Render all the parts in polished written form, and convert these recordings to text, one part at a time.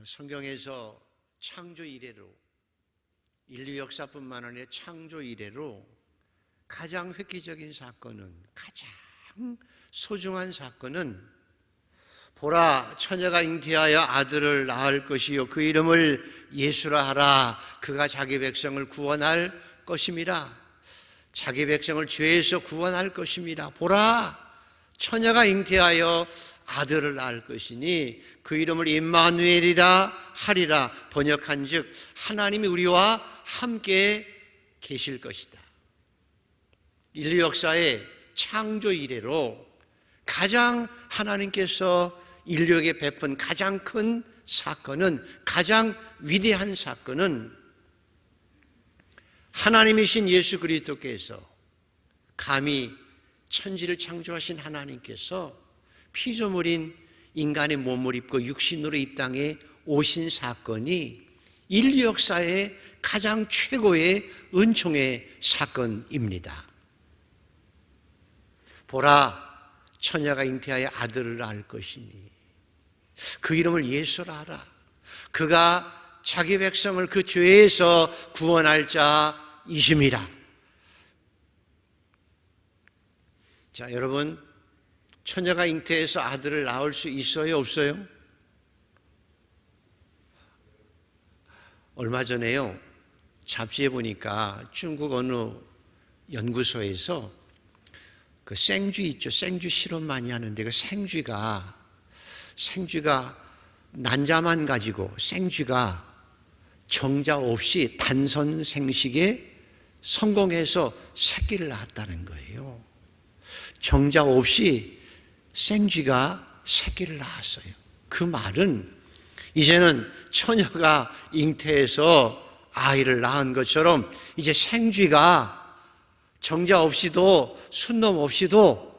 성경에서 창조 이래로, 인류 역사뿐만 아니라 창조 이래로 가장 획기적인 사건은, 가장 소중한 사건은 보라, 처녀가 잉태하여 아들을 낳을 것이요 그 이름을 예수라 하라. 그가 자기 백성을 구원할 것임이라. 자기 백성을 죄에서 구원할 것입니다. 보라, 처녀가 잉태하여 아들을 낳을 것이니 그 이름을 임마누엘이라 하리라. 번역한즉 하나님이 우리와 함께 계실 것이다. 인류 역사의 창조 이래로 가장 하나님께서 인류에게 베푼 가장 큰 사건은, 가장 위대한 사건은 하나님이신 예수 그리스도께서, 감히 천지를 창조하신 하나님께서 피조물인 인간의 몸을 입고 육신으로 이 땅에 오신 사건이 인류 역사의 가장 최고의 은총의 사건입니다. 보라, 처녀가 잉태하여 아들을 낳을 것이니 그 이름을 예수라 하라. 그가 자기 백성을 그 죄에서 구원할 자이심이라. 자, 여러분, 처녀가 잉태해서 아들을 낳을 수 있어요, 없어요? 얼마 전에요, 잡지에 보니까 중국 어느 연구소에서 그 생쥐 있죠, 생쥐 실험 많이 하는데 그 생쥐가 난자만 가지고, 생쥐가 정자 없이 단선 생식에 성공해서 새끼를 낳았다는 거예요. 정자 없이 생쥐가 새끼를 낳았어요. 그 말은 이제는 처녀가 잉태해서 아이를 낳은 것처럼 이제 생쥐가 정자 없이도 순놈 없이도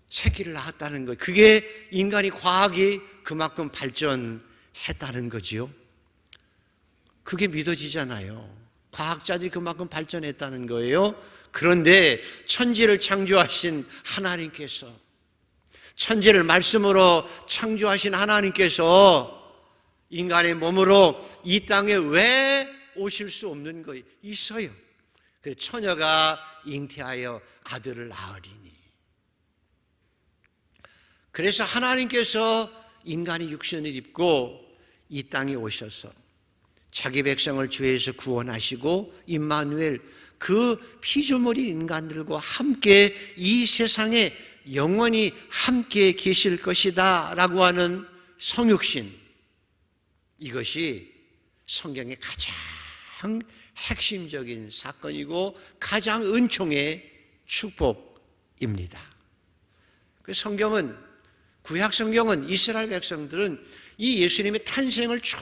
새끼를 낳았다는 거예요. 그게 인간이, 과학이 그만큼 발전했다는 거지요. 그게 믿어지잖아요. 과학자들이 그만큼 발전했다는 거예요. 그런데 천지를 창조하신 하나님께서, 천지를 말씀으로 창조하신 하나님께서 인간의 몸으로 이 땅에 왜 오실 수 없는 거예요? 있어요. 그 처녀가 잉태하여 아들을 낳으리니. 그래서 하나님께서 인간이 육신을 입고 이 땅에 오셔서 자기 백성을 죄에서 구원하시고 임마누엘, 그 피조물인 인간들과 함께 이 세상에 영원히 함께 계실 것이다 라고 하는 성육신, 이것이 성경의 가장 핵심적인 사건이고 가장 은총의 축복입니다. 그 성경은, 구약 성경은, 이스라엘 백성들은 이 예수님의 탄생을 쭉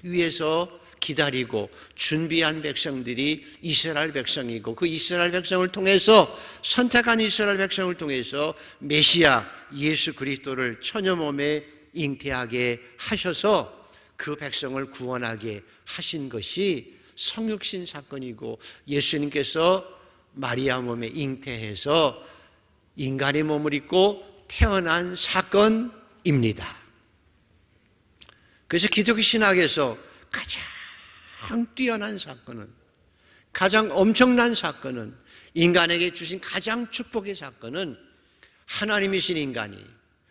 위해서 기다리고 준비한 백성들이 이스라엘 백성이고, 그 이스라엘 백성을 통해서, 선택한 이스라엘 백성을 통해서 메시아 예수 그리스도를 처녀 몸에 잉태하게 하셔서 그 백성을 구원하게 하신 것이 성육신 사건이고, 예수님께서 마리아 몸에 잉태해서 인간의 몸을 입고 태어난 사건입니다. 그래서 기독교 신학에서 가장 뛰어난 사건은, 가장 엄청난 사건은, 인간에게 주신 가장 축복의 사건은 하나님이신 인간이,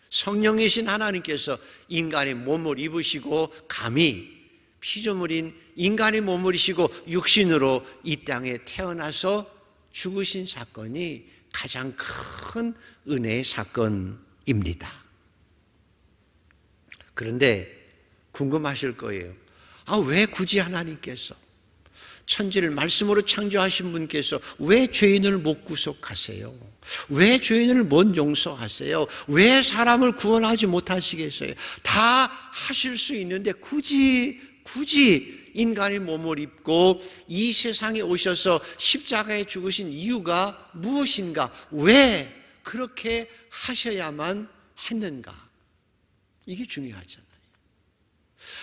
성령이신 하나님께서 인간의 몸을 입으시고 감히 피조물인 인간의 몸을 입으시고 육신으로 이 땅에 태어나서 죽으신 사건이 가장 큰 은혜의 사건입니다. 그런데 궁금하실 거예요. 왜 굳이 하나님께서, 천지를 말씀으로 창조하신 분께서 왜 죄인을 못 구속하세요? 왜 죄인을 못 용서하세요? 왜 사람을 구원하지 못하시겠어요? 다 하실 수 있는데 굳이 인간의 몸을 입고 이 세상에 오셔서 십자가에 죽으신 이유가 무엇인가? 왜 그렇게 하셔야만 했는가? 이게 중요하잖아요.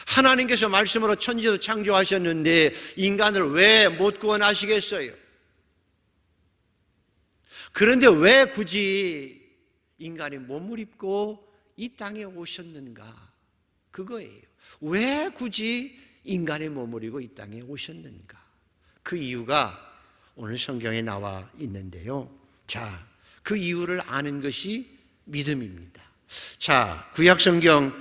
하나님께서 말씀으로 천지도 창조하셨는데 인간을 왜 못 구원하시겠어요? 그런데 왜 굳이 인간의 몸을 입고 이 땅에 오셨는가? 그거예요. 왜 굳이 인간의 몸을 입고 이 땅에 오셨는가? 그 이유가 오늘 성경에 나와 있는데요. 자, 그 이유를 아는 것이 믿음입니다. 자, 구약성경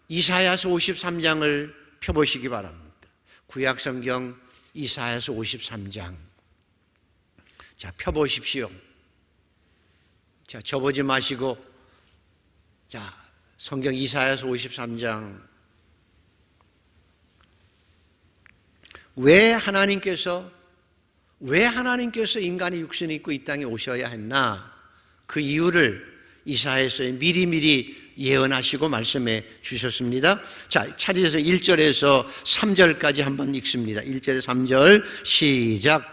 이사야서 53장을 펴보시기 바랍니다. 구약성경 이사야서 53장. 자, 펴보십시오. 자, 접어지 마시고, 자, 성경 이사야서 53장. 왜 하나님께서 인간의 육신을 입고 이 땅에 오셔야 했나? 그 이유를 이사야서에 미리미리 예언하시고 말씀해 주셨습니다. 자, 찾으셔서 1절에서 3절까지 한번 읽습니다. 1절에서 3절 시작.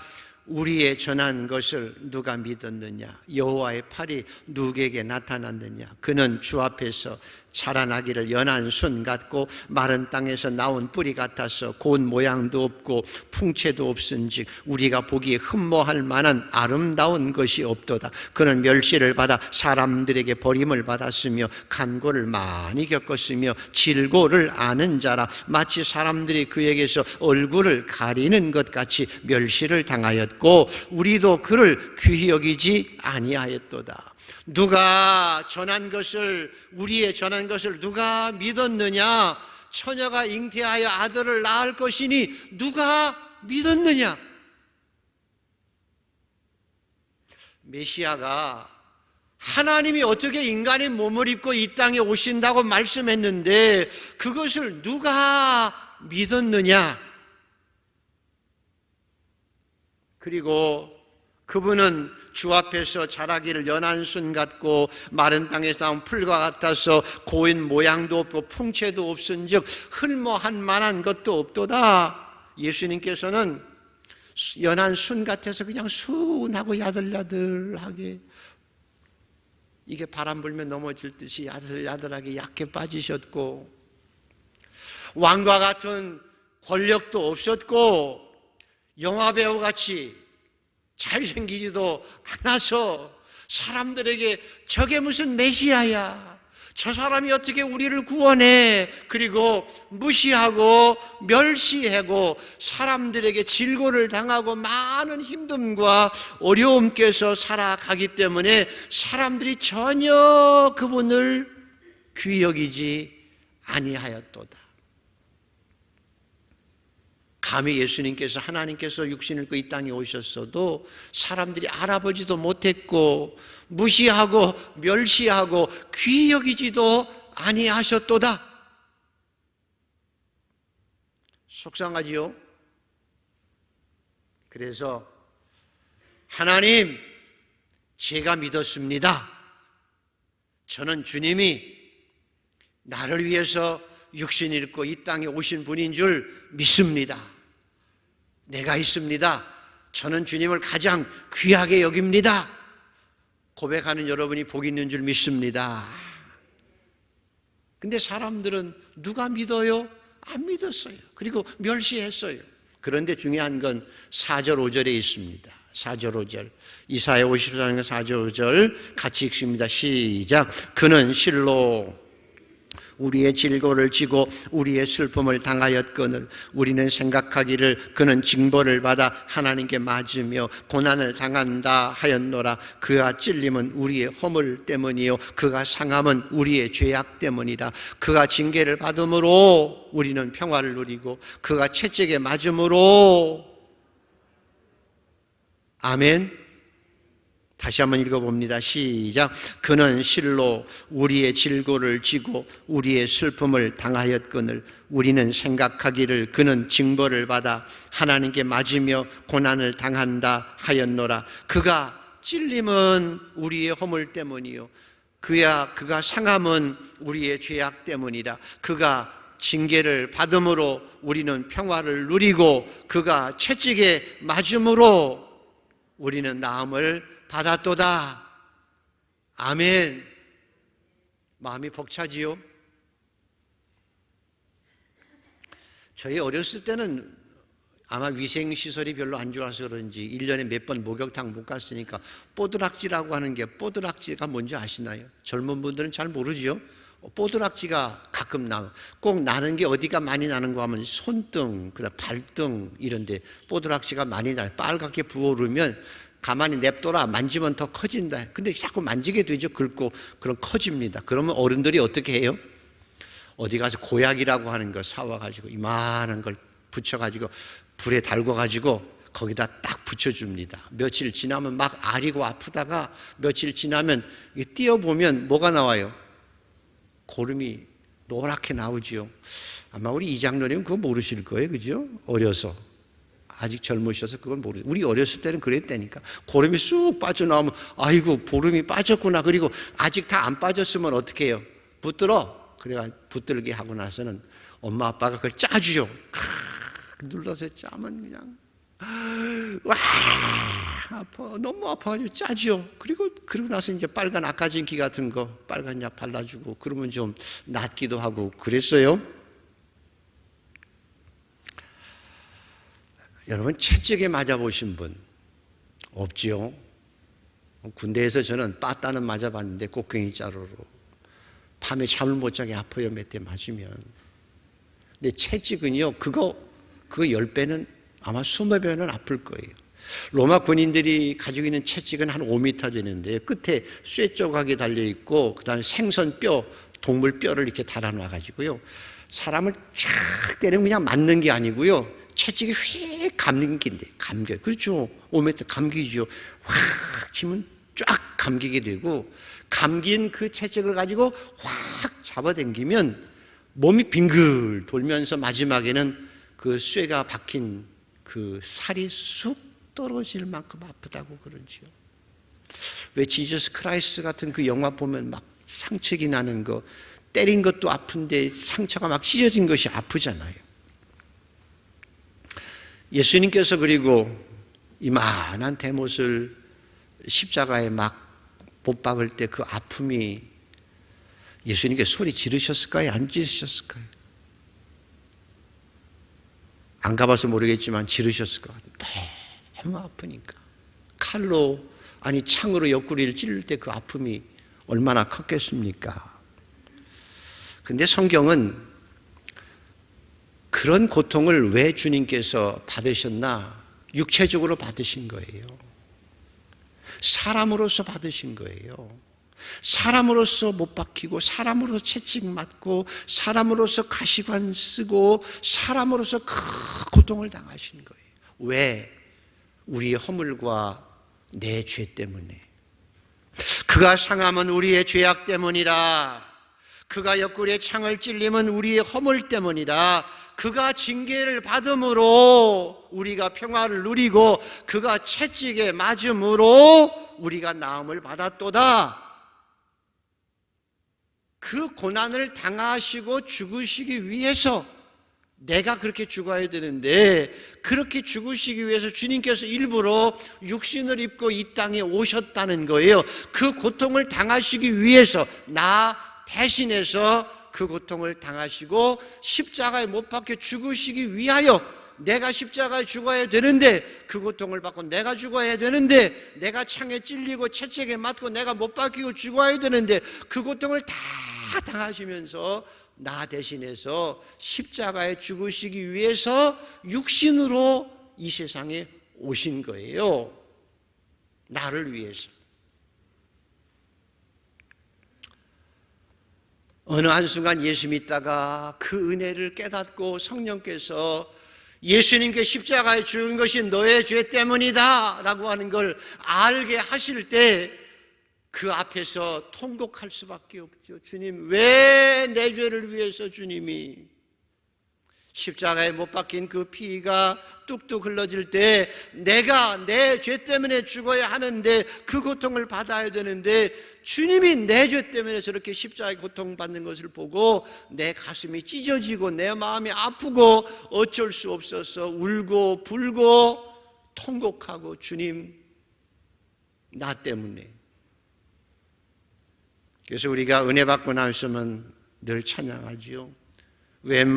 우리의 전한 것을 누가 믿었느냐? 여호와의 팔이 누구에게 나타났느냐? 그는 주 앞에서 자라나기를 연한 순 같고 마른 땅에서 나온 뿌리 같아서 고운 모양도 없고 풍채도 없은즉 우리가 보기에 흠모할 만한 아름다운 것이 없도다. 그는 멸시를 받아 사람들에게 버림을 받았으며 간고를 많이 겪었으며 질고를 아는 자라. 마치 사람들이 그에게서 얼굴을 가리는 것 같이 멸시를 당하였고 우리도 그를 귀히 여기지 아니하였도다. 누가 전한 것을, 우리의 전한 것을 누가 믿었느냐? 처녀가 잉태하여 아들을 낳을 것이니 누가 믿었느냐? 메시아가 하나님이 어떻게 인간의 몸을 입고 이 땅에 오신다고 말씀했는데 그것을 누가 믿었느냐? 그리고 그분은 주 앞에서 자라기를 연한 순 같고 마른 땅에서 나온 풀과 같아서 고인 모양도 없고 풍채도 없은즉 흠모할 만한 것도 없도다. 예수님께서는 연한 순 같아서 그냥 순하고 야들야들하게, 이게 바람 불면 넘어질 듯이 야들야들하게 약해 빠지셨고 왕과 같은 권력도 없었고 영화배우같이 잘생기지도 않아서 사람들에게 저게 무슨 메시아야, 저 사람이 어떻게 우리를 구원해, 그리고 무시하고 멸시하고 사람들에게 질고를 당하고 많은 힘듦과 어려움께서 살아가기 때문에 사람들이 전혀 그분을 귀히 여기지 아니하였도다. 감히 예수님께서, 하나님께서 육신을 입고 이 땅에 오셨어도 사람들이 알아보지도 못했고 무시하고 멸시하고 귀히 여기지도 아니하셨도다. 속상하지요? 그래서 하나님, 제가 믿었습니다. 저는 주님이 나를 위해서 육신을 입고 이 땅에 오신 분인 줄 믿습니다. 내가 있습니다. 저는 주님을 가장 귀하게 여깁니다. 고백하는 여러분이 복 있는 줄 믿습니다. 근데 사람들은 누가 믿어요? 안 믿었어요. 그리고 멸시했어요. 그런데 중요한 건 4절 5절에 있습니다. 4절 5절, 이사야 54장 4절 5절 같이 읽습니다. 시작. 그는 실로 우리의 질고를 지고 우리의 슬픔을 당하였거늘 우리는 생각하기를 그는 징벌을 받아 하나님께 맞으며 고난을 당한다 하였노라. 그가 찔림은 우리의 허물 때문이요 그가 상함은 우리의 죄악 때문이다. 그가 징계를 받음으로 우리는 평화를 누리고 그가 채찍에 맞음으로, 아멘. 다시 한번 읽어봅니다. 시작. 그는 실로 우리의 질고를 지고 우리의 슬픔을 당하였거늘 우리는 생각하기를 그는 징벌을 받아 하나님께 맞으며 고난을 당한다 하였노라. 그가 찔림은 우리의 허물 때문이요 그가 상함은 우리의 죄악 때문이라. 그가 징계를 받음으로 우리는 평화를 누리고 그가 채찍에 맞음으로 우리는 나음을 받았도다. 아멘. 마음이 벅차지요? 저희 어렸을 때는 아마 위생시설이 별로 안 좋아서 그런지 1년에 몇 번 목욕탕 못 갔으니까 뽀드락지라고 하는 게, 뽀드락지가 뭔지 아시나요? 젊은 분들은 잘 모르죠? 뽀드락지가 가끔 꼭 나는 게 어디가 많이 나는 거 하면 손등, 그다음 발등 이런데 뽀드락지가 많이 나요. 빨갛게 부어오르면 가만히 냅둬라, 만지면 더 커진다. 근데 자꾸 만지게 되죠. 긁고 그럼 커집니다. 그러면 어른들이 어떻게 해요? 어디 가서 고약이라고 하는 거 사와가지고 이만한 걸 붙여가지고 불에 달궈가지고 거기다 딱 붙여줍니다. 며칠 지나면 막 아리고 아프다가 며칠 지나면 띄어보면 뭐가 나와요? 고름이 노랗게 나오지요. 아마 우리 이장로님 그거 모르실 거예요. 그죠? 어려서. 아직 젊으셔서 그걸 모르죠. 우리 어렸을 때는 그랬다니까. 고름이 쑥 빠져나오면 아이고 보름이 빠졌구나. 그리고 아직 다 안 빠졌으면 어떻게 해요? 붙들어. 그래가 붙들게 하고 나서는 엄마 아빠가 그걸 짜주죠. 눌러서 짜면 그냥 와 아파, 너무 아파가지고 짜죠. 그리고 나서 이제 빨간 아까진기 같은 거 빨간 약 발라주고 그러면 좀 낫기도 하고 그랬어요. 여러분 채찍에 맞아보신 분 없지요? 군대에서 저는 빠따는 맞아봤는데 곡괭이 자루로 밤에 잠을 못 자게 아파요. 몇 대 맞으면. 근데 채찍은요 그거 10배는 아마 20배는 아플 거예요. 로마 군인들이 가지고 있는 채찍은 한 5m 되는데 끝에 쇠 조각이 달려있고 그 다음에 생선 뼈, 동물 뼈를 이렇게 달아놔 가지고요 사람을 쫙 때리면 그냥 맞는 게 아니고요 채찍이 휙 감긴데 감겨요. 그렇죠. 5m 감기죠. 확 치면 쫙 감기게 되고 감긴 그 채찍을 가지고 확 잡아당기면 몸이 빙글 돌면서 마지막에는 그 쇠가 박힌 그 살이 쑥 떨어질 만큼 아프다고 그러지요. 왜 지저스 크라이스트 같은 그 영화 보면 막 상처기 나는 거 때린 것도 아픈데 상처가 막 찢어진 것이 아프잖아요. 예수님께서 그리고 이만한 대못을 십자가에 막 못 박을 때 그 아픔이 예수님께 소리 지르셨을까요? 안 지르셨을까요? 안 가봐서 모르겠지만 지르셨을 것 같아요. 너무 아프니까. 칼로 아니 창으로 옆구리를 찌를 때 그 아픔이 얼마나 컸겠습니까? 근데 성경은 그런 고통을 왜 주님께서 받으셨나? 육체적으로 받으신 거예요. 사람으로서 받으신 거예요. 사람으로서 못 박히고 사람으로서 채찍 맞고 사람으로서 가시관 쓰고 사람으로서 큰 고통을 당하신 거예요. 왜? 우리의 허물과 내 죄 때문에. 그가 상함은 우리의 죄악 때문이라. 그가 옆구리에 창을 찔림은 우리의 허물 때문이라. 그가 징계를 받음으로 우리가 평화를 누리고 그가 채찍에 맞음으로 우리가 나음을 받았도다. 그 고난을 당하시고 죽으시기 위해서 내가 그렇게 죽어야 되는데 그렇게 죽으시기 위해서 주님께서 일부러 육신을 입고 이 땅에 오셨다는 거예요. 그 고통을 당하시기 위해서 나 대신해서 그 고통을 당하시고 십자가에 못 박혀 죽으시기 위하여 내가 십자가에 죽어야 되는데 그 고통을 받고 내가 죽어야 되는데 내가 창에 찔리고 채찍에 맞고 내가 못 박히고 죽어야 되는데 그 고통을 다 당하시면서 나 대신해서 십자가에 죽으시기 위해서 육신으로 이 세상에 오신 거예요. 나를 위해서. 어느 한순간 예수 믿다가 그 은혜를 깨닫고 성령께서 예수님께 십자가에 죽은 것이 너의 죄 때문이다 라고 하는 걸 알게 하실 때 그 앞에서 통곡할 수밖에 없죠. 주님, 왜 내 죄를 위해서 주님이 십자가에 못 박힌 그 피가 뚝뚝 흘러질 때 내가 내 죄 때문에 죽어야 하는데 그 고통을 받아야 되는데 주님이 내 죄 때문에 저렇게 십자가에 고통받는 것을 보고 내 가슴이 찢어지고 내 마음이 아프고 어쩔 수 없어서 울고 불고 통곡하고 주님 나 때문에. 그래서 우리가 은혜 받고 나서면 늘 찬양하지요. 웬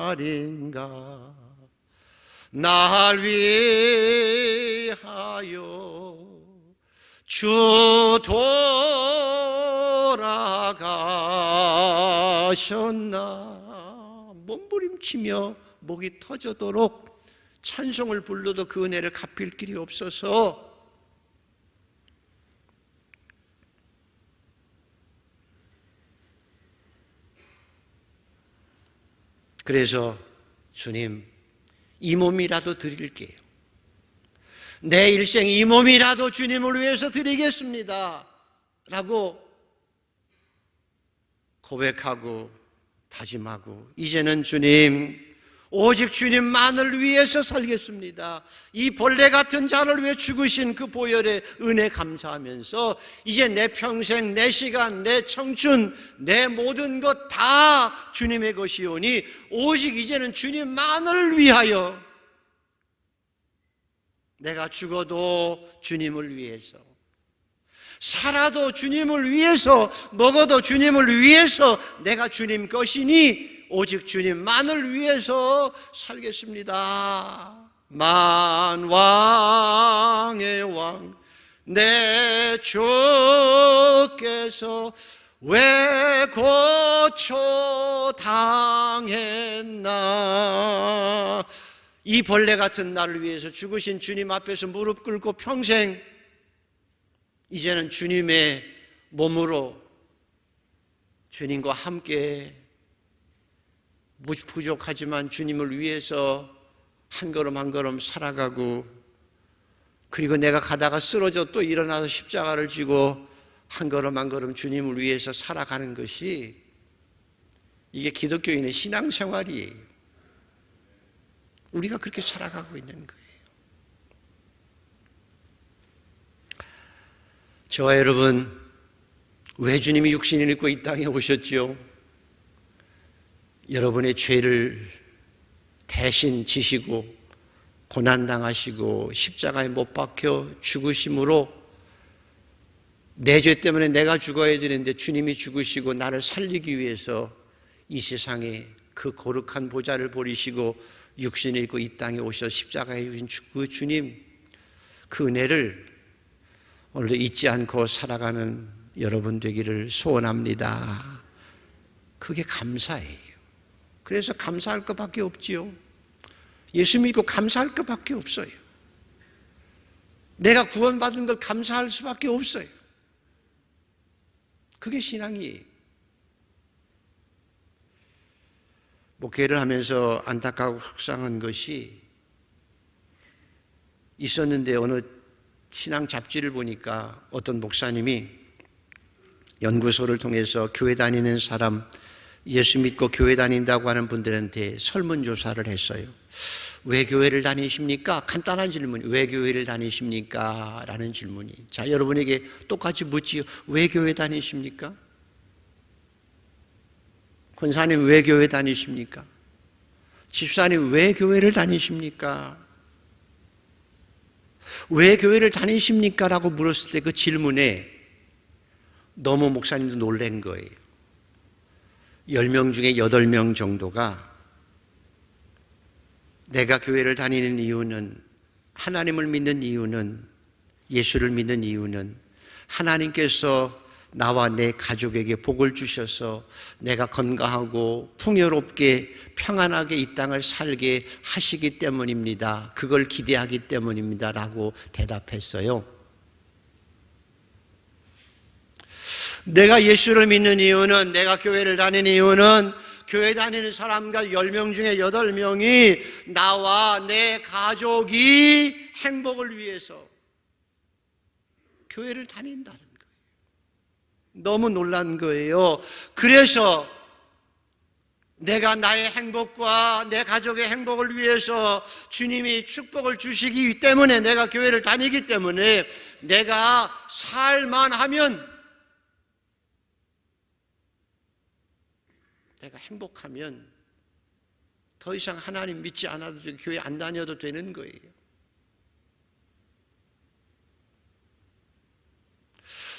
말인가 날 위하여 주 돌아가셨나. 몸부림치며 목이 터져도록 찬송을 불러도 그 은혜를 갚을 길이 없어서 그래서 주님, 이 몸이라도 드릴게요. 내 일생 이 몸이라도 주님을 위해서 드리겠습니다 라고 고백하고 다짐하고, 이제는 주님, 오직 주님만을 위해서 살겠습니다. 이 벌레 같은 자를 위해 죽으신 그 보혈의 은혜 감사하면서 이제 내 평생, 내 시간, 내 청춘, 내 모든 것 다 주님의 것이오니 오직 이제는 주님만을 위하여, 내가 죽어도 주님을 위해서, 살아도 주님을 위해서, 먹어도 주님을 위해서, 내가 주님 것이니 오직 주님만을 위해서 살겠습니다. 만왕의 왕 내 주께서 왜 고초당했나. 이 벌레 같은 나를 위해서 죽으신 주님 앞에서 무릎 꿇고 평생 이제는 주님의 몸으로 주님과 함께 부족하지만 주님을 위해서 한 걸음 한 걸음 살아가고, 그리고 내가 가다가 쓰러져 또 일어나서 십자가를 지고 한 걸음 한 걸음 주님을 위해서 살아가는 것이, 이게 기독교인의 신앙생활이에요. 우리가 그렇게 살아가고 있는 거예요. 저와 여러분, 왜 주님이 육신을 입고 이 땅에 오셨죠? 여러분의 죄를 대신 지시고 고난당하시고 십자가에 못 박혀 죽으심으로, 내 죄 때문에 내가 죽어야 되는데 주님이 죽으시고 나를 살리기 위해서 이 세상에 그 거룩한 보좌를 버리시고 육신을 입고 이 땅에 오셔 십자가에 주신 그 주님, 그 은혜를 오늘도 잊지 않고 살아가는 여러분 되기를 소원합니다. 그게 감사예요. 그래서 감사할 것밖에 없지요. 예수 믿고 감사할 것밖에 없어요. 내가 구원받은 걸 감사할 수밖에 없어요. 그게 신앙이에요. 목회를 하면서 안타까고 속상한 것이 있었는데, 어느 신앙 잡지를 보니까 어떤 목사님이 연구소를 통해서 교회 다니는 사람, 예수 믿고 교회 다닌다고 하는 분들한테 설문조사를 했어요. 왜 교회를 다니십니까? 간단한 질문이, 왜 교회를 다니십니까? 라는 질문이. 자, 여러분에게 똑같이 묻지요. 왜 교회 다니십니까? 권사님 왜 교회 다니십니까? 집사님 왜 교회를 다니십니까? 왜 교회를 다니십니까? 라고 물었을 때 그 질문에 너무 목사님도 놀란 거예요. 10명 중에 8명 정도가 내가 교회를 다니는 이유는, 하나님을 믿는 이유는, 예수를 믿는 이유는 하나님께서 나와 내 가족에게 복을 주셔서 내가 건강하고 풍요롭게 평안하게 이 땅을 살게 하시기 때문입니다. 그걸 기대하기 때문입니다 라고 대답했어요. 내가 예수를 믿는 이유는, 내가 교회를 다니는 이유는 교회 다니는 사람과 10명 중에 8명이 나와 내 가족이 행복을 위해서 교회를 다닌다는 거예요. 너무 놀란 거예요. 그래서 내가 나의 행복과 내 가족의 행복을 위해서 주님이 축복을 주시기 때문에 내가 교회를 다니기 때문에, 내가 살만하면, 내가 행복하면 더 이상 하나님 믿지 않아도 되고 교회 안 다녀도 되는 거예요.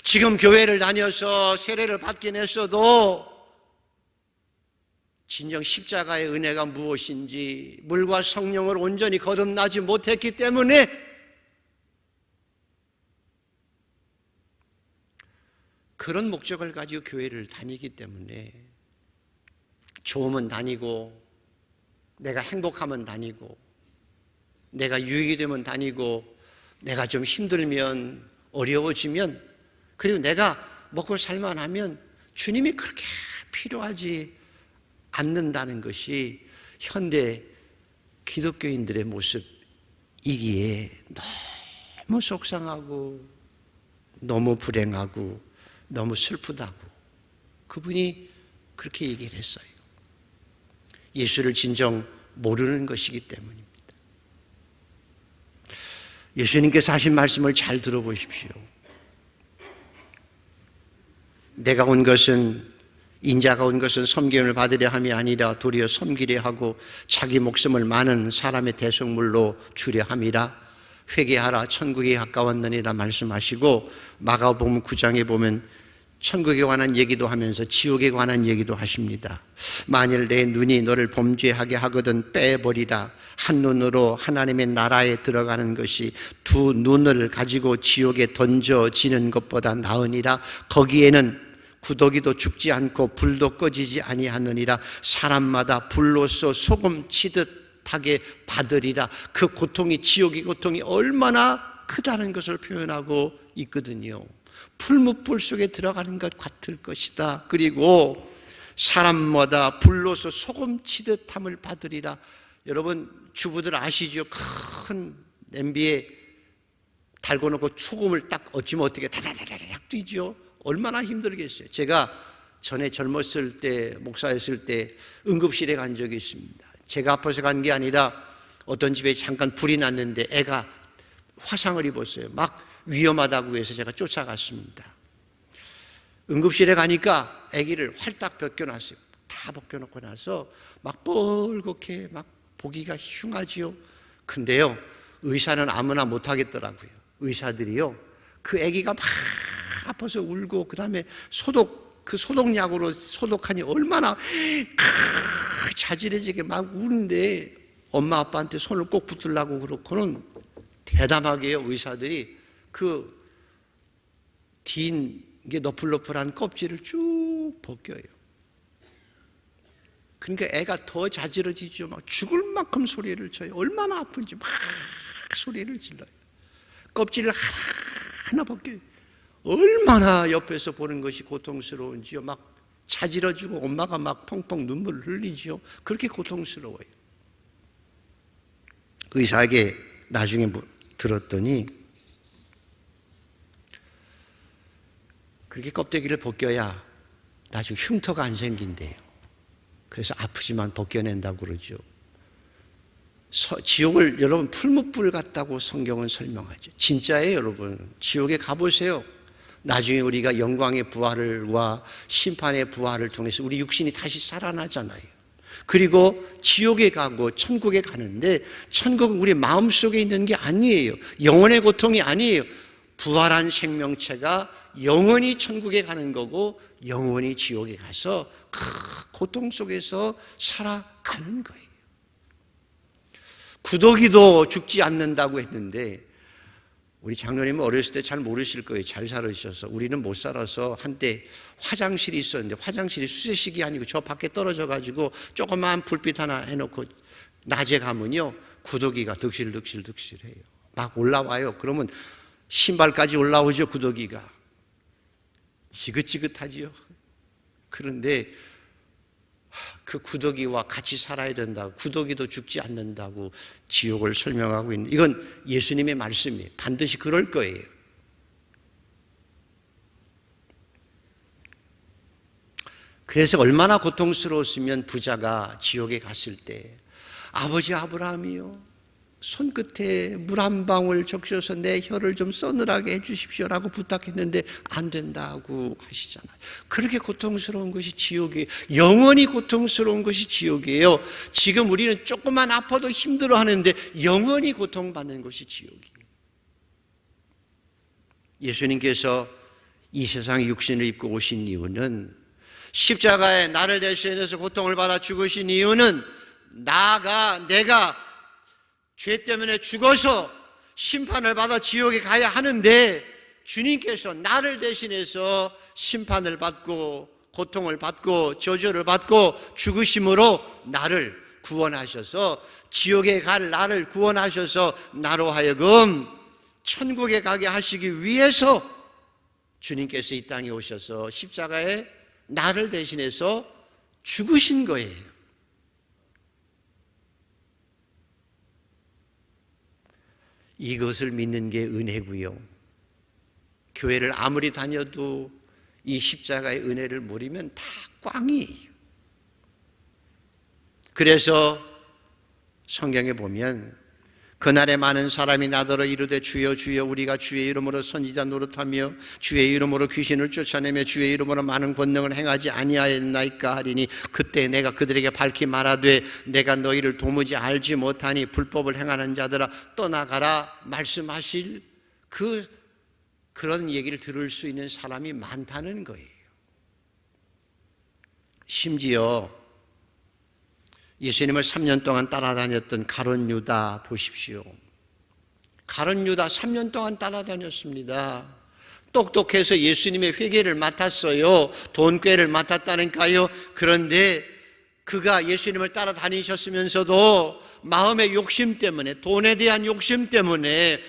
지금 교회를 다녀서 세례를 받긴 했어도 진정 십자가의 은혜가 무엇인지, 물과 성령을 온전히 거듭나지 못했기 때문에 그런 목적을 가지고 교회를 다니기 때문에 좋으면 다니고, 내가 행복하면 다니고, 내가 유익이 되면 다니고, 내가 좀 힘들면, 어려워지면, 그리고 내가 먹고 살만하면 주님이 그렇게 필요하지 않는다는 것이 현대 기독교인들의 모습이기에 너무 속상하고 너무 불행하고 너무 슬프다고 그분이 그렇게 얘기를 했어요. 예수를 진정 모르는 것이기 때문입니다. 예수님께서 하신 말씀을 잘 들어보십시오. 내가 온 것은, 인자가 온 것은 섬김을 받으려 함이 아니라 도리어 섬기려 하고 자기 목숨을 많은 사람의 대속물로 주려 함이라. 회개하라, 천국이 가까웠느니라 말씀하시고, 마가복음 9장에 보면 천국에 관한 얘기도 하면서 지옥에 관한 얘기도 하십니다. 만일 내 눈이 너를 범죄하게 하거든 빼버리라. 한 눈으로 하나님의 나라에 들어가는 것이 두 눈을 가지고 지옥에 던져지는 것보다 나으니라. 거기에는 구더기도 죽지 않고 불도 꺼지지 아니하느니라. 사람마다 불로써 소금 치듯하게 받으리라. 그 고통이, 지옥의 고통이 얼마나 크다는 것을 표현하고 있거든요. 풀무불 속에 들어가는 것 같을 것이다. 그리고 사람마다 불로서 소금 치듯함을 받으리라. 여러분 주부들 아시죠? 큰 냄비에 달고 놓고 소금을 딱 얹으면 어떻게 다다다다닥 뛰죠? 얼마나 힘들겠어요. 제가 전에 젊었을 때, 목사였을 때 응급실에 간 적이 있습니다. 제가 아파서 간 게 아니라 어떤 집에 잠깐 불이 났는데 애가 화상을 입었어요. 막 위험하다고 해서 제가 쫓아갔습니다. 응급실에 가니까 아기를 활딱 벗겨놨어요. 다 벗겨놓고 나서 막 뻘겋게 막 보기가 흉하지요. 근데요, 의사는 아무나 못하겠더라고요. 의사들이요, 그 아기가 막 아파서 울고 그 다음에 그 소독약으로 소독하니 얼마나 자지러지게 막 우는데 엄마 아빠한테 손을 꼭 붙들라고 그렇고는 대담하게요, 의사들이 그 딘 게 너플너플한 껍질을 쭉 벗겨요. 그러니까 애가 더 자지러지죠. 막 죽을 만큼 소리를 쳐요. 얼마나 아픈지 막 소리를 질러요. 껍질을 하나 벗겨요. 얼마나 옆에서 보는 것이 고통스러운지요. 막 자지러지고 엄마가 막 펑펑 눈물을 흘리지요. 그렇게 고통스러워요. 의사에게 나중에 들었더니 그렇게 껍데기를 벗겨야 나중에 흉터가 안 생긴대요. 그래서 아프지만 벗겨낸다고 그러죠. 지옥을 여러분 풀무불 같다고 성경은 설명하죠. 진짜예요, 여러분. 지옥에 가보세요. 나중에 우리가 영광의 부활과 심판의 부활을 통해서 우리 육신이 다시 살아나잖아요. 그리고 지옥에 가고 천국에 가는데 천국은 우리 마음속에 있는 게 아니에요. 영혼의 고통이 아니에요. 부활한 생명체가 영원히 천국에 가는 거고 영원히 지옥에 가서 그 고통 속에서 살아가는 거예요. 구더기도 죽지 않는다고 했는데 우리 장로님은 어렸을 때 잘 모르실 거예요. 잘 살으셔서. 우리는 못 살아서 한때 화장실이 있었는데 화장실이 수세식이 아니고 저 밖에 떨어져 가지고 조그마한 불빛 하나 해놓고 낮에 가면요 구더기가 득실득실해요. 막 올라와요. 그러면 신발까지 올라오죠. 구더기가 지긋지긋하지요. 그런데 그 구더기와 같이 살아야 된다고, 구더기도 죽지 않는다고 지옥을 설명하고 있는, 이건 예수님의 말씀이에요. 반드시 그럴 거예요. 그래서 얼마나 고통스러웠으면 부자가 지옥에 갔을 때 아버지 아브라함이요, 손끝에 물 한 방울 적셔서 내 혀를 좀 서늘하게 해주십시오라고 부탁했는데 안 된다고 하시잖아요. 그렇게 고통스러운 것이 지옥이에요. 영원히 고통스러운 것이 지옥이에요. 지금 우리는 조금만 아파도 힘들어하는데 영원히 고통받는 것이 지옥이에요. 예수님께서 이 세상에 육신을 입고 오신 이유는, 십자가에 나를 대신해서 고통을 받아 죽으신 이유는 내가 죄 때문에 죽어서 심판을 받아 지옥에 가야 하는데 주님께서 나를 대신해서 심판을 받고 고통을 받고 저주를 받고 죽으심으로 나를 구원하셔서 지옥에 갈 나를 구원하셔서 나로 하여금 천국에 가게 하시기 위해서 주님께서 이 땅에 오셔서 십자가에 나를 대신해서 죽으신 거예요. 이것을 믿는 게 은혜고요. 교회를 아무리 다녀도 이 십자가의 은혜를 모르면 다 꽝이에요. 그래서 성경에 보면 그날에 많은 사람이 나더러 이르되 주여 주여 우리가 주의 이름으로 선지자 노릇하며 주의 이름으로 귀신을 쫓아내며 주의 이름으로 많은 권능을 행하지 아니하였나이까 하리니 그때 내가 그들에게 밝히 말하되 내가 너희를 도무지 알지 못하니 불법을 행하는 자들아 떠나가라 말씀하실 그런 얘기를 들을 수 있는 사람이 많다는 거예요. 심지어 예수님을 3년 동안 따라다녔던 가룟 유다 보십시오. 가룟 유다 3년 동안 따라다녔습니다. 똑똑해서 예수님의 회계를 맡았어요. 돈꾀를 맡았다니까요. 그런데 그가 예수님을 따라다니셨으면서도 마음의 욕심 때문에, 돈에 대한 욕심 때문에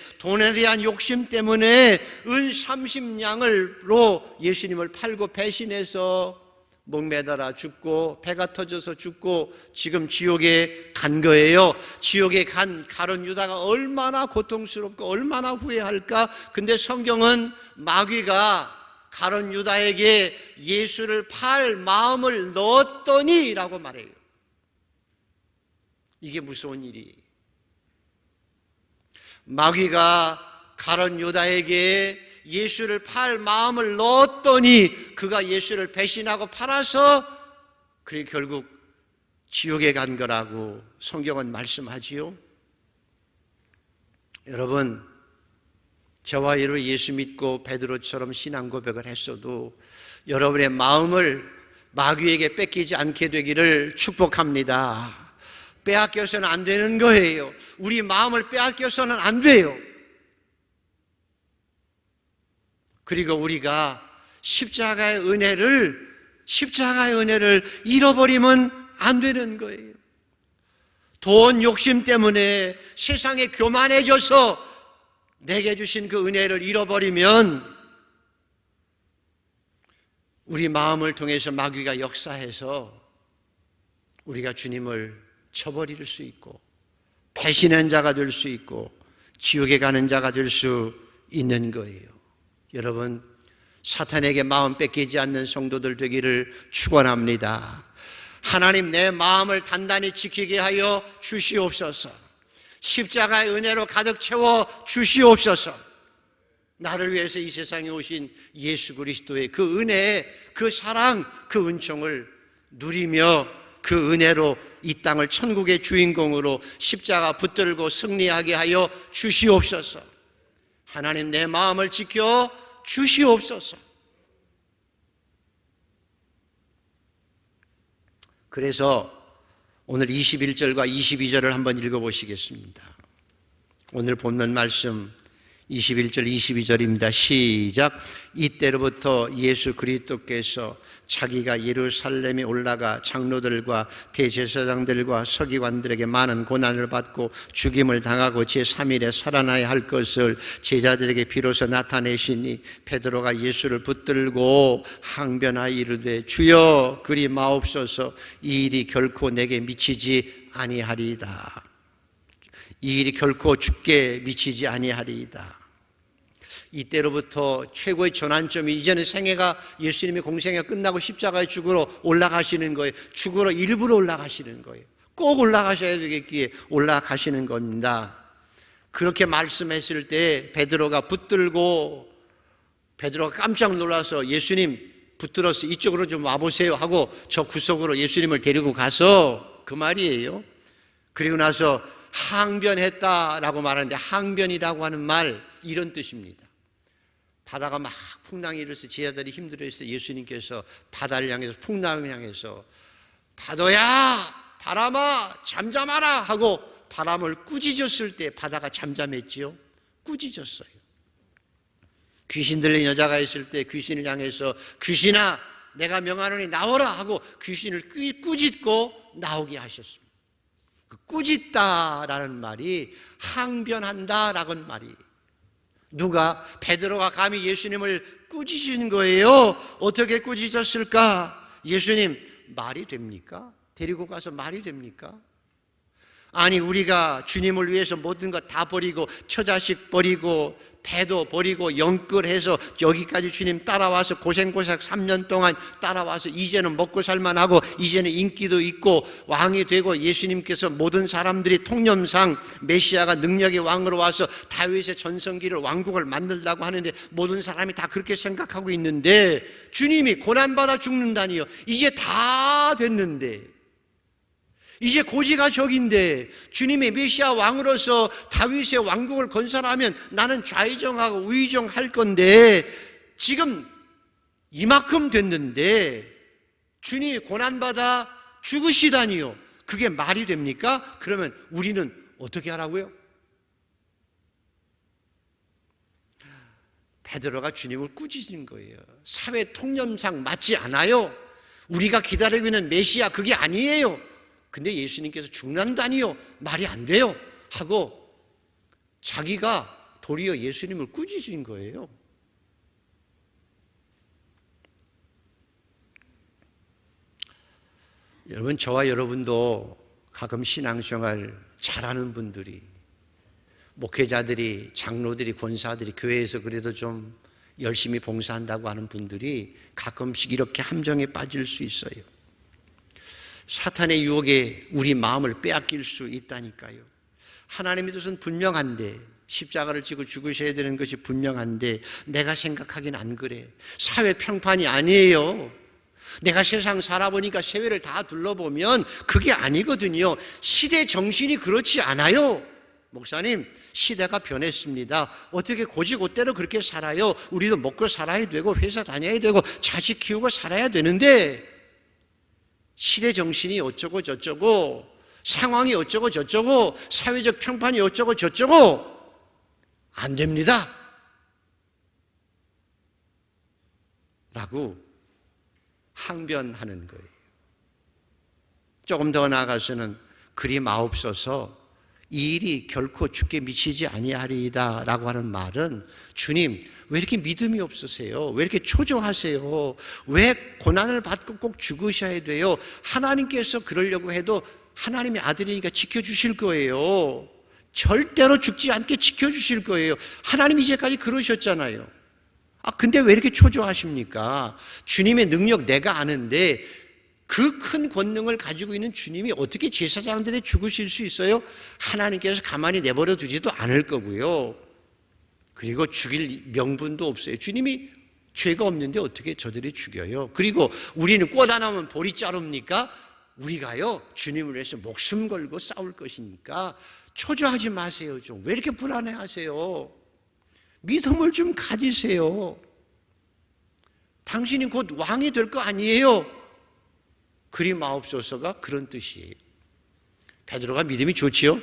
은 30냥으로 예수님을 팔고 배신해서 목매달아 죽고 배가 터져서 죽고 지금 지옥에 간 거예요. 지옥에 간 가룟 유다가 얼마나 고통스럽고 얼마나 후회할까. 근데 성경은 마귀가 가룟 유다에게 예수를 팔 마음을 넣었더니 라고 말해요. 이게 무서운 일이에요. 마귀가 가룟 유다에게 예수를 팔 마음을 넣었더니 그가 예수를 배신하고 팔아서 그래 결국 지옥에 간 거라고 성경은 말씀하지요. 여러분, 저와 이로 예수 믿고 베드로처럼 신앙 고백을 했어도 여러분의 마음을 마귀에게 뺏기지 않게 되기를 축복합니다. 빼앗겨서는 안 되는 거예요. 우리 마음을 빼앗겨서는 안 돼요. 그리고 우리가 십자가의 은혜를 잃어버리면 안 되는 거예요. 돈 욕심 때문에 세상에 교만해져서 내게 주신 그 은혜를 잃어버리면 우리 마음을 통해서 마귀가 역사해서 우리가 주님을 쳐버릴 수 있고 배신한 자가 될 수 있고 지옥에 가는 자가 될 수 있는 거예요. 여러분, 사탄에게 마음 뺏기지 않는 성도들 되기를 축원합니다. 하나님, 내 마음을 단단히 지키게 하여 주시옵소서. 십자가의 은혜로 가득 채워 주시옵소서. 나를 위해서 이 세상에 오신 예수 그리스도의 그 은혜, 그 사랑, 그 은총을 누리며 그 은혜로 이 땅을 천국의 주인공으로 십자가 붙들고 승리하게 하여 주시옵소서. 하나님, 내 마음을 지켜 주시옵소서. 그래서 오늘 21절과 22절을 한번 읽어보시겠습니다. 오늘 본문 말씀 21절 22절입니다. 시작. 이때로부터 예수 그리스도께서 자기가 예루살렘에 올라가 장로들과 대제사장들과 서기관들에게 많은 고난을 받고 죽임을 당하고 제3일에 살아나야 할 것을 제자들에게 비로소 나타내시니 베드로가 예수를 붙들고 항변하여 이르되 주여 그리 마옵소서. 이 일이 결코 내게 미치지 아니하리이다. 이 일이 결코 죽게 미치지 아니하리이다. 이때로부터 최고의 전환점이 이제는 생애가 예수님의 공생애가 끝나고 십자가에 죽으러 올라가시는 거예요. 죽으러 일부러 올라가시는 거예요. 꼭 올라가셔야 되겠기에 올라가시는 겁니다. 그렇게 말씀했을 때 베드로가 붙들고 베드로가 깜짝 놀라서 예수님 붙들어서 이쪽으로 좀 와보세요 하고 저 구석으로 예수님을 데리고 가서 그 말이에요. 그리고 나서 항변했다라고 말하는데 항변이라고 하는 말 이런 뜻입니다. 바다가 막 풍랑이 일어서 제자들이 힘들어해서 예수님께서 바다를 향해서 풍랑을 향해서 파도야 바람아 잠잠하라 하고 바람을 꾸짖었을 때 바다가 잠잠했지요. 꾸짖었어요. 귀신 들린 여자가 있을 때 귀신을 향해서 귀신아 내가 명하노니 나오라 하고 귀신을 꾸짖고 나오게 하셨습니다. 그 꾸짖다라는 말이 항변한다라는 말이, 누가 베드로가 감히 예수님을 꾸짖은 거예요. 어떻게 꾸짖었을까? 예수님 말이 됩니까? 데리고 가서 말이 됩니까? 아니 우리가 주님을 위해서 모든 것 다 버리고 처자식 버리고 배도 버리고 영끌해서 여기까지 주님 따라와서 고생고생 3년 동안 따라와서 이제는 먹고 살만하고 이제는 인기도 있고 왕이 되고 예수님께서 모든 사람들이 통념상 메시아가 능력의 왕으로 와서 다윗의 전성기를 왕국을 만들려고 하는데 모든 사람이 다 그렇게 생각하고 있는데 주님이 고난받아 죽는다니요. 이제 다 됐는데, 이제 고지가 적인데 주님의 메시아 왕으로서 다윗의 왕국을 건설하면 나는 좌의정하고 우의정할 건데 지금 이만큼 됐는데 주님이 고난받아 죽으시다니요. 그게 말이 됩니까? 그러면 우리는 어떻게 하라고요? 베드로가 주님을 꾸짖은 거예요. 사회 통념상 맞지 않아요. 우리가 기다리고 있는 메시아 그게 아니에요. 근데 예수님께서 죽는다니요. 말이 안 돼요. 하고 자기가 도리어 예수님을 꾸짖은 거예요. 여러분, 저와 여러분도 가끔 신앙생활 잘하는 분들이, 목회자들이, 장로들이, 권사들이 교회에서 그래도 좀 열심히 봉사한다고 하는 분들이 가끔씩 이렇게 함정에 빠질 수 있어요. 사탄의 유혹에 우리 마음을 빼앗길 수 있다니까요. 하나님의 뜻은 분명한데, 십자가를 지고 죽으셔야 되는 것이 분명한데 내가 생각하긴 안 그래. 사회 평판이 아니에요. 내가 세상 살아보니까 세회를 다 둘러보면 그게 아니거든요. 시대 정신이 그렇지 않아요. 목사님, 시대가 변했습니다. 어떻게 고지고대로 그렇게 살아요? 우리도 먹고 살아야 되고 회사 다녀야 되고 자식 키우고 살아야 되는데 시대 정신이 어쩌고 저쩌고 상황이 어쩌고 저쩌고 사회적 평판이 어쩌고 저쩌고 안 됩니다 라고 항변하는 거예요. 조금 더 나아가서는 그리 마옵소서 이 일이 결코 주께 미치지 아니하리이다 라고 하는 말은, 주님 왜 이렇게 믿음이 없으세요? 왜 이렇게 초조하세요? 왜 고난을 받고 꼭 죽으셔야 돼요? 하나님께서 그러려고 해도 하나님의 아들이니까 지켜주실 거예요. 절대로 죽지 않게 지켜주실 거예요. 하나님이 이제까지 그러셨잖아요. 근데 왜 이렇게 초조하십니까? 주님의 능력 내가 아는데 그 큰 권능을 가지고 있는 주님이 어떻게 제사장들이 죽으실 수 있어요? 하나님께서 가만히 내버려 두지도 않을 거고요. 그리고 죽일 명분도 없어요. 주님이 죄가 없는데 어떻게 저들이 죽여요? 그리고 우리는 꽃 하나면 보리 자릅니까? 우리가요 주님을 위해서 목숨 걸고 싸울 것이니까 초조하지 마세요. 좀 왜 이렇게 불안해하세요? 믿음을 좀 가지세요. 당신이 곧 왕이 될 거 아니에요? 그리 마옵소서가 그런 뜻이에요. 베드로가 믿음이 좋지요?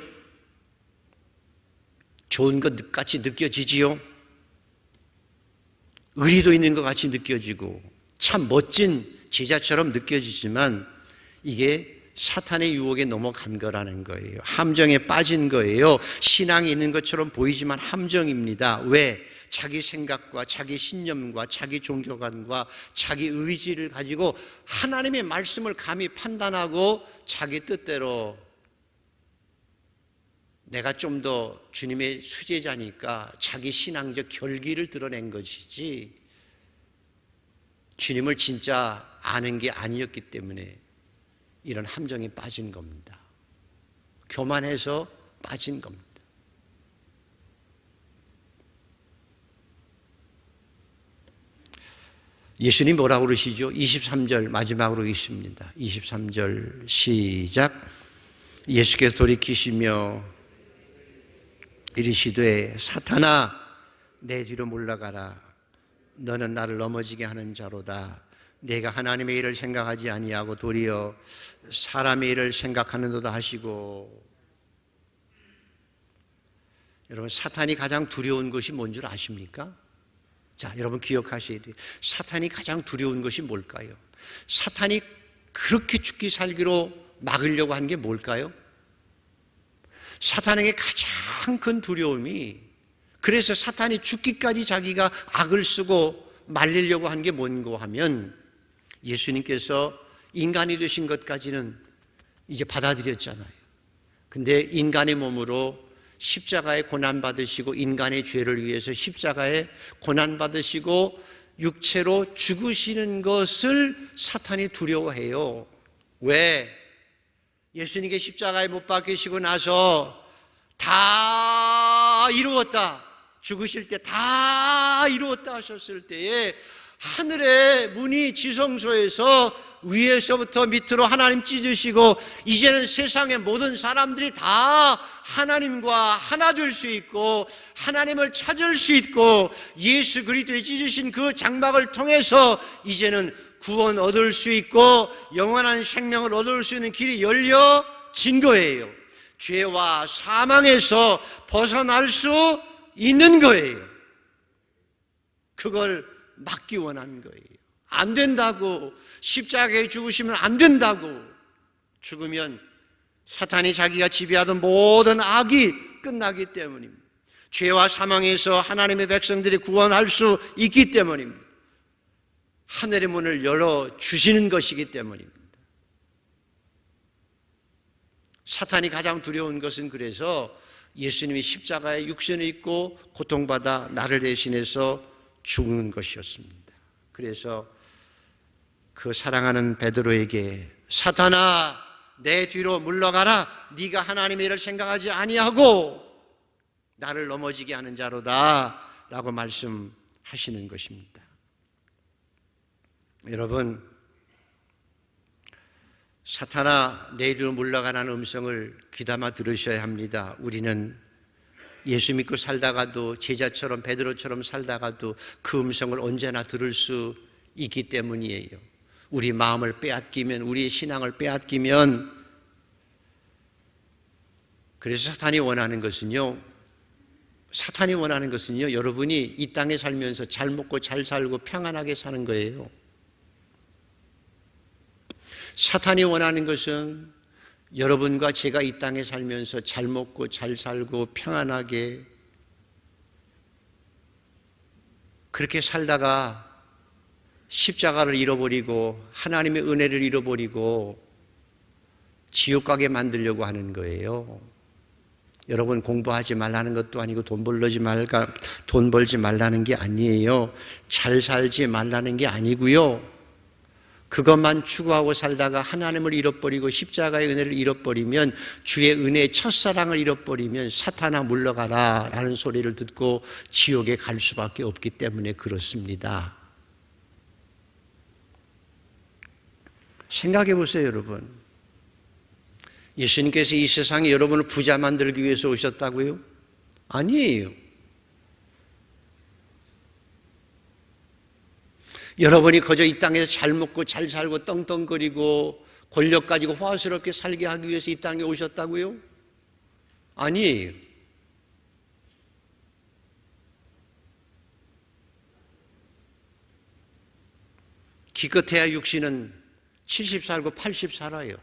좋은 것 같이 느껴지지요? 의리도 있는 것 같이 느껴지고 참 멋진 제자처럼 느껴지지만 이게 사탄의 유혹에 넘어간 거라는 거예요. 함정에 빠진 거예요. 신앙이 있는 것처럼 보이지만 함정입니다. 왜? 자기 생각과 자기 신념과 자기 종교관과 자기 의지를 가지고 하나님의 말씀을 감히 판단하고 자기 뜻대로 내가 좀 더 주님의 수제자니까 자기 신앙적 결기를 드러낸 것이지 주님을 진짜 아는 게 아니었기 때문에 이런 함정에 빠진 겁니다. 교만해서 빠진 겁니다. 예수님 뭐라고 그러시죠? 23절 마지막으로 있습니다. 23절 시작. 예수께서 돌이키시며 이르시되 사탄아 내 뒤로 물러가라. 너는 나를 넘어지게 하는 자로다. 내가 하나님의 일을 생각하지 아니하고 도리어 사람의 일을 생각하는도다 하시고. 여러분, 사탄이 가장 두려운 것이 뭔 줄 아십니까? 자, 여러분 기억하셔야 돼요. 사탄이 가장 두려운 것이 뭘까요? 사탄이 그렇게 죽기 살기로 막으려고 한 게 뭘까요? 사탄에게 가장 큰 두려움이, 그래서 사탄이 죽기까지 자기가 악을 쓰고 말리려고 한 게 뭔고 하면, 예수님께서 인간이 되신 것까지는 이제 받아들였잖아요. 근데 인간의 몸으로 십자가에 고난받으시고, 인간의 죄를 위해서 십자가에 고난받으시고 육체로 죽으시는 것을 사탄이 두려워해요. 왜? 예수님께 십자가에 못 박히시고 나서 다 이루었다, 죽으실 때 다 이루었다 하셨을 때에 하늘의 문이 지성소에서 위에서부터 밑으로 하나님 찢으시고, 이제는 세상의 모든 사람들이 다 하나님과 하나 될 수 있고 하나님을 찾을 수 있고, 예수 그리스도의 찢으신 그 장막을 통해서 이제는 구원 얻을 수 있고 영원한 생명을 얻을 수 있는 길이 열려진 거예요. 죄와 사망에서 벗어날 수 있는 거예요. 그걸 막기 원한 거예요. 안 된다고, 십자가에 죽으시면 안 된다고. 죽으면 사탄이 자기가 지배하던 모든 악이 끝나기 때문입니다. 죄와 사망에서 하나님의 백성들이 구원할 수 있기 때문입니다. 하늘의 문을 열어주시는 것이기 때문입니다. 사탄이 가장 두려운 것은 그래서 예수님이 십자가에 육신을 입고 고통받아 나를 대신해서 죽는 것이었습니다. 그래서 그 사랑하는 베드로에게, 사탄아 내 뒤로 물러가라, 네가 하나님의 일을 생각하지 아니하고 나를 넘어지게 하는 자로다 라고 말씀하시는 것입니다. 여러분, 사탄아 내 뒤로 물러가라는 음성을 귀담아 들으셔야 합니다. 우리는 예수 믿고 살다가도, 제자처럼 베드로처럼 살다가도 그 음성을 언제나 들을 수 있기 때문이에요. 우리 마음을 빼앗기면, 우리의 신앙을 빼앗기면, 그래서 사탄이 원하는 것은요, 여러분이 이 땅에 살면서 잘 먹고 잘 살고 평안하게 사는 거예요. 사탄이 원하는 것은 여러분과 제가 이 땅에 살면서 잘 먹고 잘 살고 평안하게 그렇게 살다가 십자가를 잃어버리고 하나님의 은혜를 잃어버리고 지옥 가게 만들려고 하는 거예요. 여러분, 공부하지 말라는 것도 아니고 돈 벌지 말라는 게 아니에요. 잘 살지 말라는 게 아니고요. 그것만 추구하고 살다가 하나님을 잃어버리고 십자가의 은혜를 잃어버리면, 주의 은혜의 첫사랑을 잃어버리면 사탄아 물러가라 라는 소리를 듣고 지옥에 갈 수밖에 없기 때문에 그렇습니다. 생각해 보세요, 여러분. 예수님께서 이 세상에 여러분을 부자 만들기 위해서 오셨다고요? 아니에요. 여러분이 거저 이 땅에서 잘 먹고 잘 살고 떵떵거리고 권력 가지고 화스럽게 살게 하기 위해서 이 땅에 오셨다고요? 아니에요. 기껏해야 육신은 70 살고 80 살아요.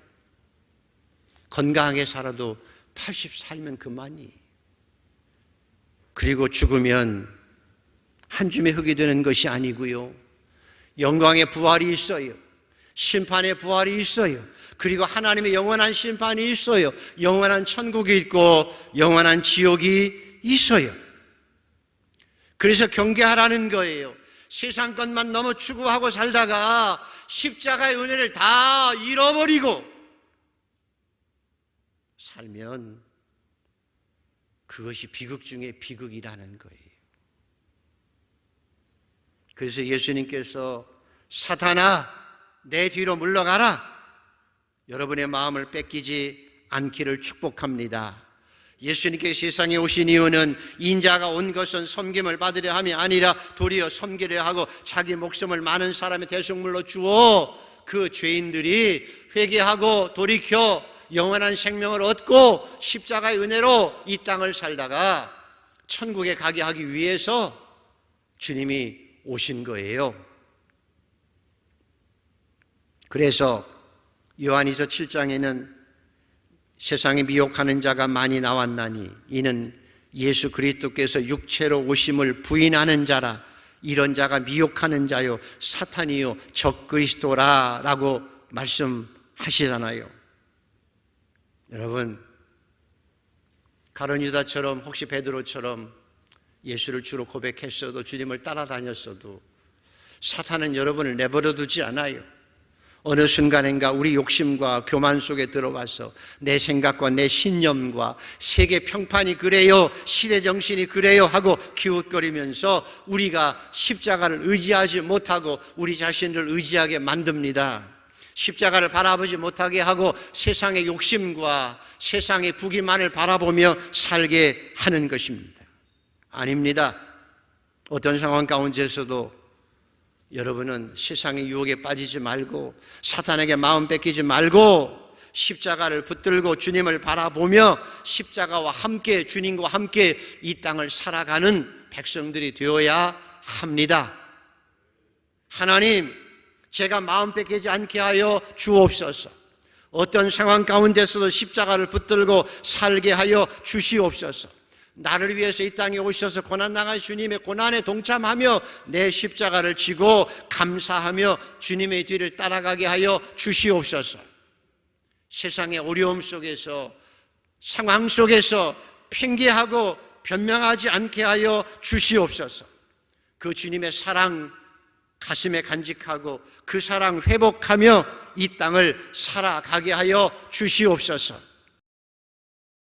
건강하게 살아도 80 살면 그만이. 그리고 죽으면 한 줌의 흙이 되는 것이 아니고요, 영광의 부활이 있어요. 심판의 부활이 있어요. 그리고 하나님의 영원한 심판이 있어요. 영원한 천국이 있고 영원한 지옥이 있어요. 그래서 경계하라는 거예요. 세상 것만 너무 추구하고 살다가 십자가의 은혜를 다 잃어버리고 살면 그것이 비극 중에 비극이라는 거예요. 그래서 예수님께서 사탄아 내 뒤로 물러가라, 여러분의 마음을 뺏기지 않기를 축복합니다. 예수님께서 세상에 오신 이유는 인자가 온 것은 섬김을 받으려 함이 아니라 도리어 섬기려 하고 자기 목숨을 많은 사람의 대속물로 주어 그 죄인들이 회개하고 돌이켜 영원한 생명을 얻고 십자가의 은혜로 이 땅을 살다가 천국에 가게 하기 위해서 주님이 오신 거예요. 그래서 요한일서 7장에는 세상에 미혹하는 자가 많이 나왔나니 이는 예수 그리스도께서 육체로 오심을 부인하는 자라. 이런 자가 미혹하는 자요 사탄이요 적그리스도라 라고 말씀하시잖아요. 여러분, 가룟 유다처럼 혹시 베드로처럼 예수를 주로 고백했어도 주님을 따라다녔어도 사탄은 여러분을 내버려 두지 않아요. 어느 순간인가 우리 욕심과 교만 속에 들어와서 내 생각과 내 신념과 세계 평판이 그래요, 시대 정신이 그래요 하고 기웃거리면서 우리가 십자가를 의지하지 못하고 우리 자신을 의지하게 만듭니다. 십자가를 바라보지 못하게 하고 세상의 욕심과 세상의 부귀만을 바라보며 살게 하는 것입니다. 아닙니다. 어떤 상황 가운데서도 여러분은 세상의 유혹에 빠지지 말고 사탄에게 마음 뺏기지 말고 십자가를 붙들고 주님을 바라보며 십자가와 함께 주님과 함께 이 땅을 살아가는 백성들이 되어야 합니다. 하나님, 제가 마음 뺏기지 않게 하여 주옵소서. 어떤 상황 가운데서도 십자가를 붙들고 살게 하여 주시옵소서. 나를 위해서 이 땅에 오셔서 고난당한 주님의 고난에 동참하며 내 십자가를 지고 감사하며 주님의 뒤를 따라가게 하여 주시옵소서. 세상의 어려움 속에서, 상황 속에서 핑계하고 변명하지 않게 하여 주시옵소서. 그 주님의 사랑 가슴에 간직하고 그 사랑 회복하며 이 땅을 살아가게 하여 주시옵소서.